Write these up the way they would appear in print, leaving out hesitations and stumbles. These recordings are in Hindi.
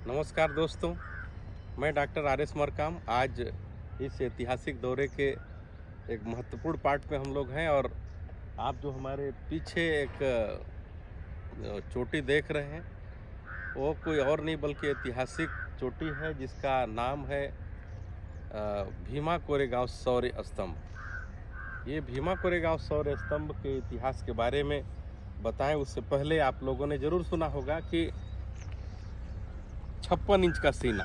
नमस्कार दोस्तों, मैं डॉक्टर आर एस मरकाम। आज इस ऐतिहासिक दौरे के एक महत्वपूर्ण पार्ट में हम लोग हैं और आप जो हमारे पीछे एक चोटी देख रहे हैं वो कोई और नहीं बल्कि ऐतिहासिक चोटी है जिसका नाम है भीमा कोरेगांव शौर्य स्तंभ। ये भीमा कोरेगांव शौर्य स्तंभ के इतिहास के बारे में बताएं उससे पहले आप लोगों ने ज़रूर सुना होगा कि 56 इंच का सीना,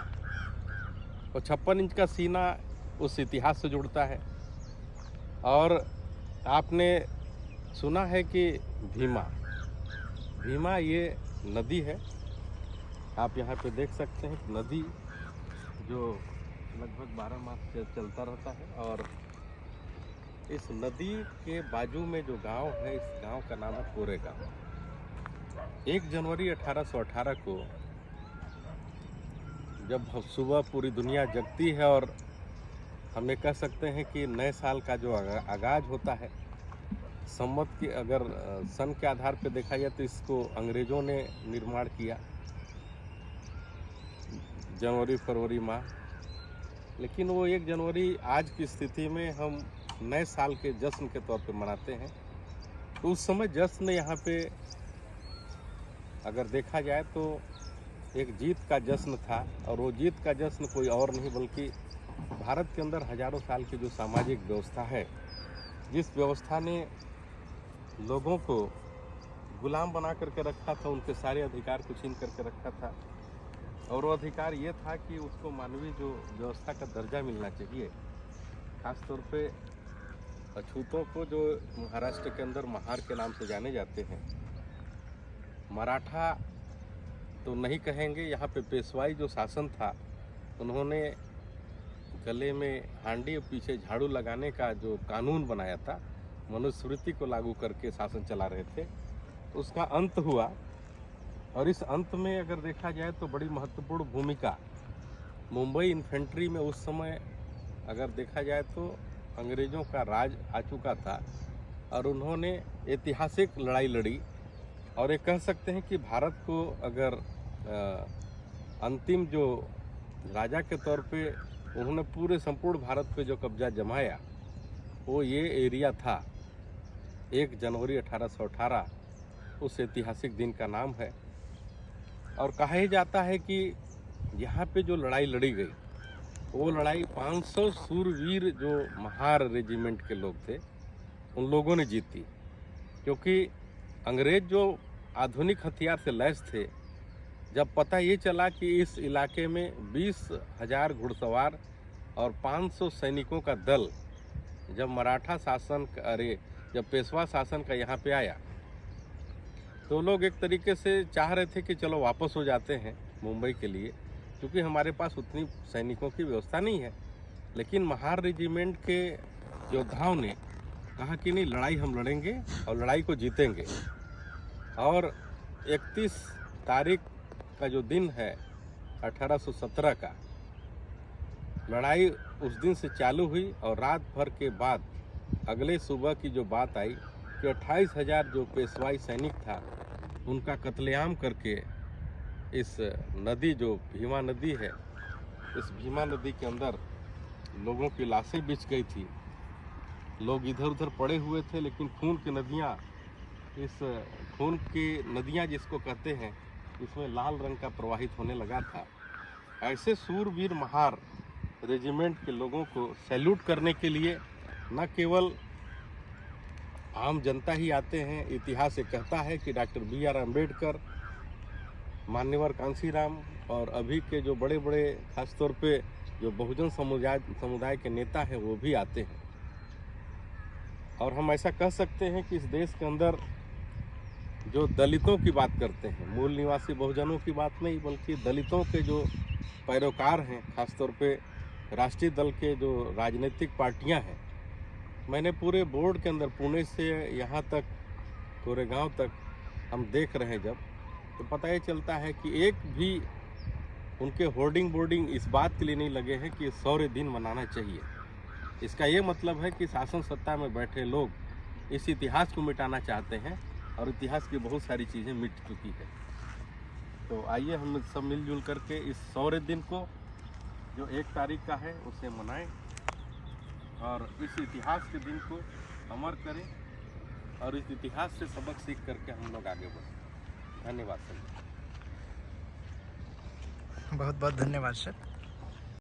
और 56 इंच का सीना उस इतिहास से जुड़ता है। और आपने सुना है कि भीमा भीमा ये नदी है। आप यहाँ पे देख सकते हैं नदी जो लगभग 12 मास चलता रहता है। और इस नदी के बाजू में जो गांव है, इस गांव का नाम है कोरेगांव। 1 जनवरी 1818 को जब सुबह पूरी दुनिया जगती है और हमें कह सकते हैं कि नए साल का जो आगाज होता है, संवत की अगर सन के आधार पर देखा जाए तो इसको अंग्रेज़ों ने निर्माण किया जनवरी फरवरी माह, लेकिन वो 1 जनवरी आज की स्थिति में हम नए साल के जश्न के तौर पे मनाते हैं। तो उस समय जश्न यहाँ पे अगर देखा जाए तो एक जीत का जश्न था, और वो जीत का जश्न कोई और नहीं बल्कि भारत के अंदर हजारों साल की जो सामाजिक व्यवस्था है, जिस व्यवस्था ने लोगों को गुलाम बना करके रखा था, उनके सारे अधिकार को छीन करके रखा था। और वो अधिकार ये था कि उसको मानवीय जो व्यवस्था का दर्जा मिलना चाहिए। खास तौर पे अछूतों को जो महाराष्ट्र के अंदर महार के नाम से जाने जाते हैं, मराठा तो नहीं कहेंगे, यहाँ पे पेशवाई जो शासन था, उन्होंने गले में हांडी और पीछे झाड़ू लगाने का जो कानून बनाया था, मनुस्मृति को लागू करके शासन चला रहे थे। तो उसका अंत हुआ, और इस अंत में अगर देखा जाए तो बड़ी महत्वपूर्ण भूमिका मुंबई इन्फेंट्री में उस समय अगर देखा जाए तो अंग्रेज़ों का राज आ चुका था, और उन्होंने ऐतिहासिक लड़ाई लड़ी। और ये कह सकते हैं कि भारत को अगर अंतिम जो राजा के तौर पे उन्होंने पूरे संपूर्ण भारत पे जो कब्जा जमाया, वो ये एरिया था। 1 जनवरी 1818 उस ऐतिहासिक दिन का नाम है। और कहा ही जाता है कि यहाँ पे जो लड़ाई लड़ी गई, वो लड़ाई 500 सूरवीर जो महार रेजिमेंट के लोग थे, उन लोगों ने जीती। क्योंकि अंग्रेज जो आधुनिक हथियार से लैस थे, जब पता ये चला कि इस इलाके में 20,000 घुड़सवार और 500 सैनिकों का दल जब मराठा शासन जब पेशवा शासन का यहाँ पे आया, तो लोग एक तरीके से चाह रहे थे कि चलो वापस हो जाते हैं मुंबई के लिए, क्योंकि हमारे पास उतनी सैनिकों की व्यवस्था नहीं है। लेकिन महार रेजिमेंट के योद्धाओं ने कहा कि नहीं, लड़ाई हम लड़ेंगे और लड़ाई को जीतेंगे। और 31 तारीख का जो दिन है 1817 का, लड़ाई उस दिन से चालू हुई। और रात भर के बाद अगले सुबह की जो बात आई कि 28,000 जो पेशवाई सैनिक था, उनका कत्लेआम करके इस नदी जो भीमा नदी है, इस भीमा नदी के अंदर लोगों की लाशें बिछ गई थी। लोग इधर उधर पड़े हुए थे, लेकिन खून की नदियाँ, इस खून की नदियाँ जिसको कहते हैं, इसमें लाल रंग का प्रवाहित होने लगा था। ऐसे सूरवीर महार रेजिमेंट के लोगों को सैल्यूट करने के लिए न केवल आम जनता ही आते हैं, इतिहास ये कहता है कि डॉक्टर BR अम्बेडकर, मान्यवर कांशीराम और अभी के जो बड़े बड़े खासतौर पे जो बहुजन समुदाय के नेता हैं, वो भी आते हैं। और हम ऐसा कह सकते हैं कि इस देश के अंदर जो दलितों की बात करते हैं, मूल निवासी बहुजनों की बात नहीं, बल्कि दलितों के जो पैरोकार हैं, खासतौर पे राष्ट्रीय दल के जो राजनीतिक पार्टियां हैं, मैंने पूरे बोर्ड के अंदर पुणे से यहाँ तक कोरेगांव तक हम देख रहे हैं, जब तो पता ये चलता है कि एक भी उनके होर्डिंग बोर्डिंग इस बात के लिए नहीं लगे हैं कि शौर्य दिन मनाना चाहिए। इसका ये मतलब है कि शासन सत्ता में बैठे लोग इस इतिहास को मिटाना चाहते हैं, और इतिहास की बहुत सारी चीज़ें मिट चुकी है। तो आइए हम सब मिलजुल करके इस शौर्य दिन को जो 1 तारीख का है उसे मनाएं और इस इतिहास के दिन को अमर करें और इस इतिहास से सबक सीख करके हम लोग आगे बढ़ें। धन्यवाद सर। बहुत बहुत धन्यवाद सर।